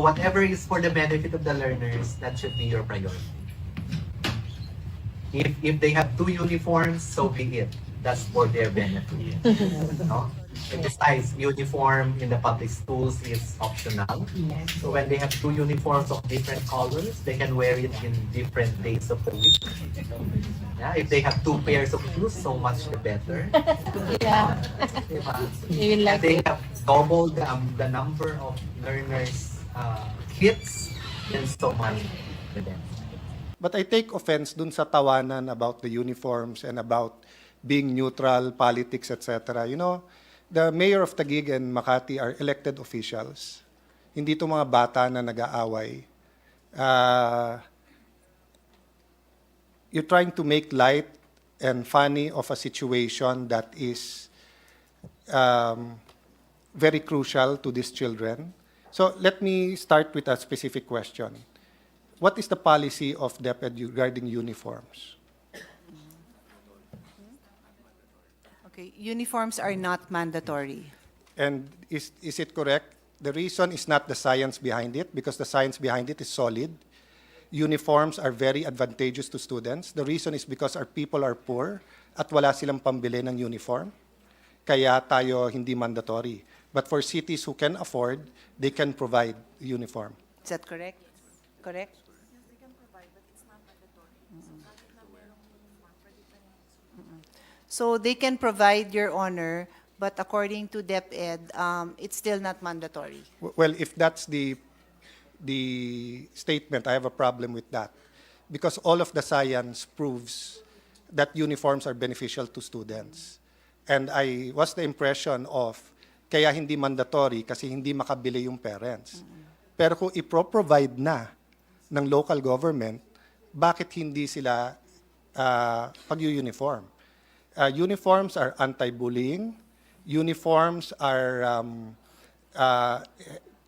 whatever is for the benefit of the learners, that should be your priority. If they have 2 uniforms, so be it. That's for their benefit. No? And besides, uniform in the public schools is optional. So when they have 2 uniforms of different colors, they can wear it in different days of the week. Yeah, if they have 2 pairs of shoes, so much the better. Yeah. Diba? You will And like they it. have doubled the number of learners' kits, then so much the better. But I take offense dun sa tawanan about the uniforms and about being neutral, politics, etc. You know, the mayor of Taguig and Makati are elected officials. Hindi to mga bata na nag-aaway. You're trying to make light and funny of a situation that is very crucial to these children. So let me start with a specific question. What is the policy of Deped regarding uniforms? Okay, uniforms are not mandatory. And is it correct? The reason is not the science behind it, because the science behind it is solid. Uniforms are very advantageous to students. The reason is because our people are poor at wala silang pambili ng uniform. Kaya tayo hindi mandatory. But for cities who can afford, they can provide uniform. Is that correct? Correct? So they can provide, Your Honor, but according to Deped, it's still not mandatory. Well, if that's the statement, I have a problem with that. Because all of the science proves that uniforms are beneficial to students. And I was the impression of, kaya hindi mandatory kasi hindi makabili yung parents. Pero kung ipro-provide na ng local government, bakit hindi sila pag-uniform? Uniforms are anti-bullying. Uniforms are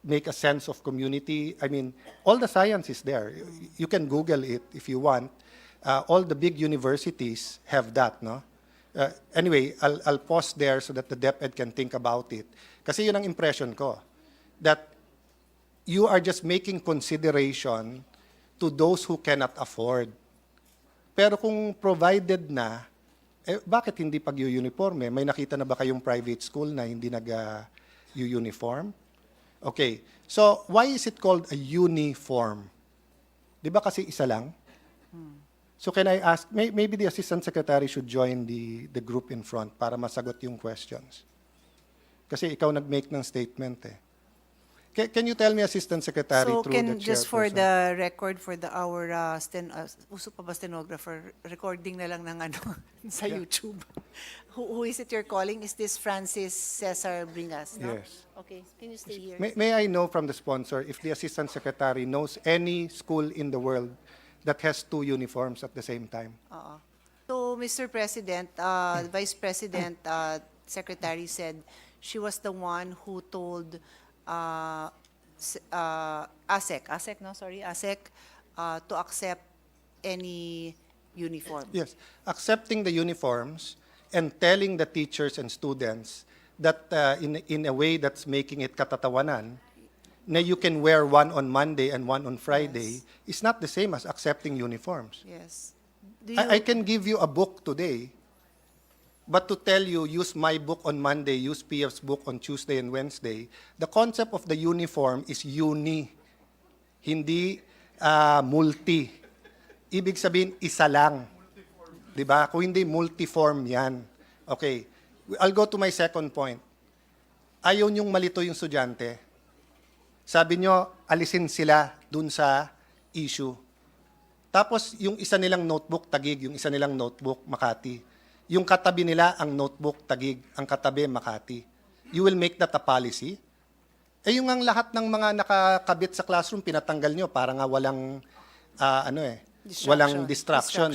make a sense of community. I mean, all the science is there. You can Google it if you want. All the big universities have that, no? Anyway, I'll pause there so that the Deped can think about it. Kasi yun ang impression ko, that you are just making consideration to those who cannot afford. Pero kung provided na, bakit hindi pag-uniforme? May nakita na ba kayong private school na hindi nag-uniform? Okay. So, why is it called a uniform? Di ba kasi isa lang? So, can I ask, maybe the Assistant Secretary should join the group in front para masagot yung questions. Kasi ikaw nag-make ng statement eh. Can you tell me, Assistant Secretary, So through the can, just for chairperson? the record, for our uso pa ba stenographer, recording na lang ng ano, sa YouTube. Who is it you're calling? Is this Francis Cesar Bringas? No? Yes. Okay, can you stay here? May I know from the sponsor if the Assistant Secretary knows any school in the world that has 2 uniforms at the same time? So, Mr. President, Vice President, Secretary said she was the one who told Asec to accept any uniform. Yes, accepting the uniforms and telling the teachers and students that in a way that's making it katatawanan, na you can wear one on Monday and one on Friday, is not the same as accepting uniforms. Yes. Do you, I can give you a book today, but to tell you, use my book on Monday, use PF's book on Tuesday and Wednesday, the concept of the uniform is uni, hindi multi. Ibig sabihin, isa lang. Diba? Kung hindi, multiform yan. Okay. I'll go to my second point. Ayaw niyong malito yung estudyante. Sabi niyo, alisin sila dun sa issue. Tapos, yung isa nilang notebook, Taguig, yung isa nilang notebook, Makati. Yung katabi nila, ang notebook, Taguig, ang katabi, Makati. You will make that a policy? Eh, yung ang lahat ng mga nakakabit sa classroom, pinatanggal nyo para nga walang, walang distraction.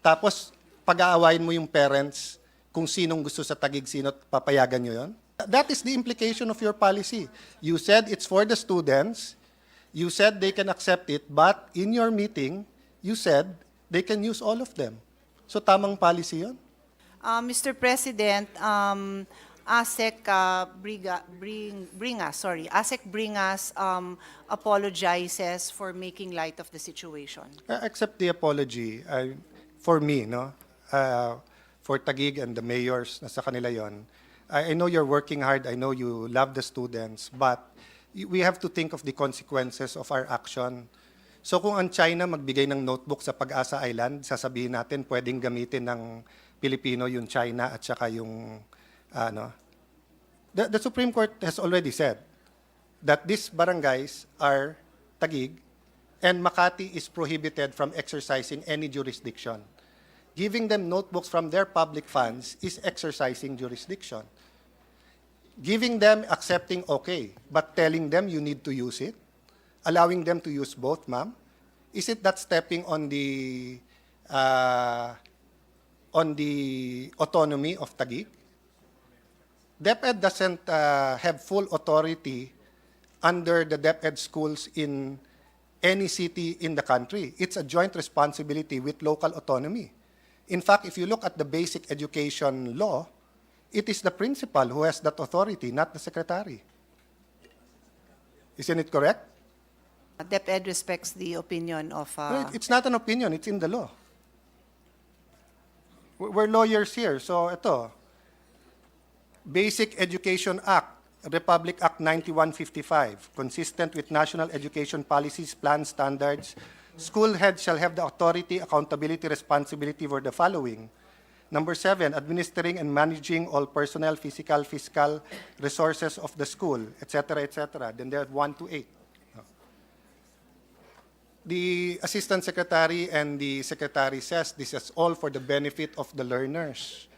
Tapos, pag-aawayin mo yung parents, kung sinong gusto sa Taguig, sino papayagan nyo yon? That is the implication of your policy. You said it's for the students. You said they can accept it, but in your meeting, you said they can use all of them. So, tamang policy yun? Mr. President, Asec Bringas apologizes for making light of the situation. Accept the apology. For me, no? For Taguig and the mayors, nasa kanila yon. I know you're working hard. I know you love the students. But we have to think of the consequences of our action. So kung ang China magbigay ng notebook sa Pag-asa Island, sasabihin natin pwedeng gamitin ng Pilipino yung China at saka yung The Supreme Court has already said that these barangays are Taguig and Makati is prohibited from exercising any jurisdiction. Giving them notebooks from their public funds is exercising jurisdiction. Giving them, accepting, okay, but telling them you need to use it, allowing them to use both, ma'am, is it that stepping on the autonomy of Taguig? Deped doesn't have full authority under the Deped schools in any city in the country. It's a joint responsibility with local autonomy. In fact, if you look at the basic education law, it is the principal who has that authority, not the secretary. Isn't it correct? Deped respects the opinion of... It's not an opinion, it's in the law. We're lawyers here, so ito. Basic Education Act, Republic Act 9155, consistent with national education policies, plans, standards, school heads shall have the authority, accountability, responsibility for the following. Number 7, administering and managing all personnel, physical, fiscal resources of the school, etc., etc. Then there's 1 to 8. The Assistant Secretary and the Secretary says this is all for the benefit of the learners.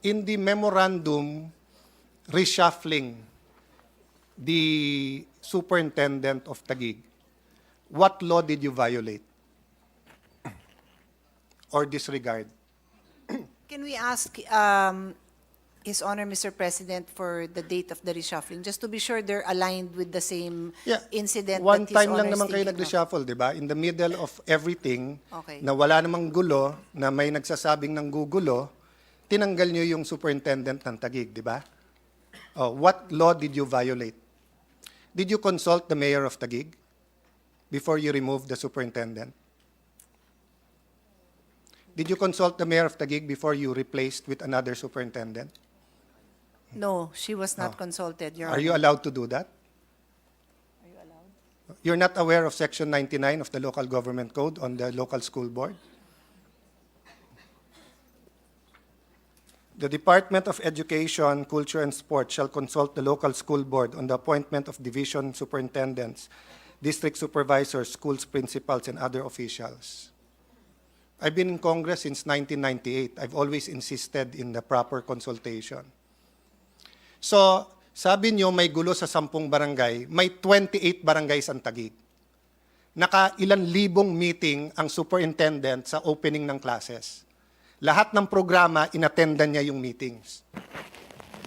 In the memorandum reshuffling the superintendent of Taguig, what law did you violate or disregard? Can we ask His Honor, Mr. President, for the date of the reshuffling, just to be sure they're aligned with the same incident One that His time Honor lang is naman kayo thinking of? nag-reshuffle, di ba? In the middle of everything, Okay. na wala namang gulo, na may nagsasabing ng gugulo, tinanggal nyo yung superintendent ng Taguig, di ba? Oh, what law did you violate? Did you consult the mayor of Taguig before you removed the superintendent? Did you consult the mayor of Taguig before you replaced with another superintendent? No, she was not consulted, Your Are you Honor. allowed to do that? Are you allowed? You're not aware of Section 99 of the Local Government Code on the local school board? The Department of Education, Culture, and Sport shall consult the local school board on the appointment of division superintendents, district supervisors, schools principals, and other officials. I've been in Congress since 1998. I've always insisted in the proper consultation. So, sabi nyo may gulo sa 10 barangay, may 28 barangays ang Taguig. Naka-ilan libong meeting ang superintendent sa opening ng classes. Lahat ng programa, inattendan niya yung meetings.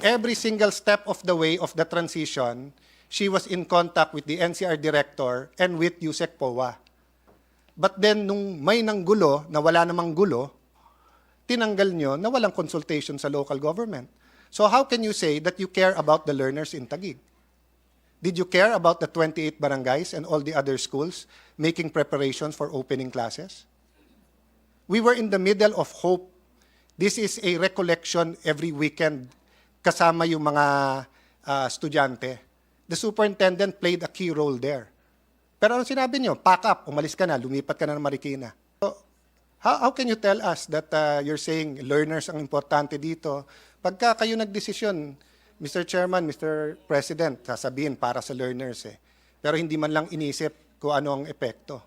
Every single step of the way of the transition, she was in contact with the NCR director and with Asec POA. But then, nung may nang gulo, na wala namang gulo, tinanggal nyo na walang consultation sa local government. So how can you say that you care about the learners in Taguig? Did you care about the 28 barangays and all the other schools making preparations for opening classes? We were in the middle of hope. This is a recollection every weekend kasama yung mga estudyante. The superintendent played a key role there. Pero ano sinabi niyo? Pack up, umalis ka na, lumipat ka na ng Marikina. So, how can you tell us that you're saying learners ang importante dito? Pagka kayo nagdesisyon, Mr. Chairman, Mr. President, sasabihin para sa learners eh. Pero hindi man lang inisip kung ano ang epekto.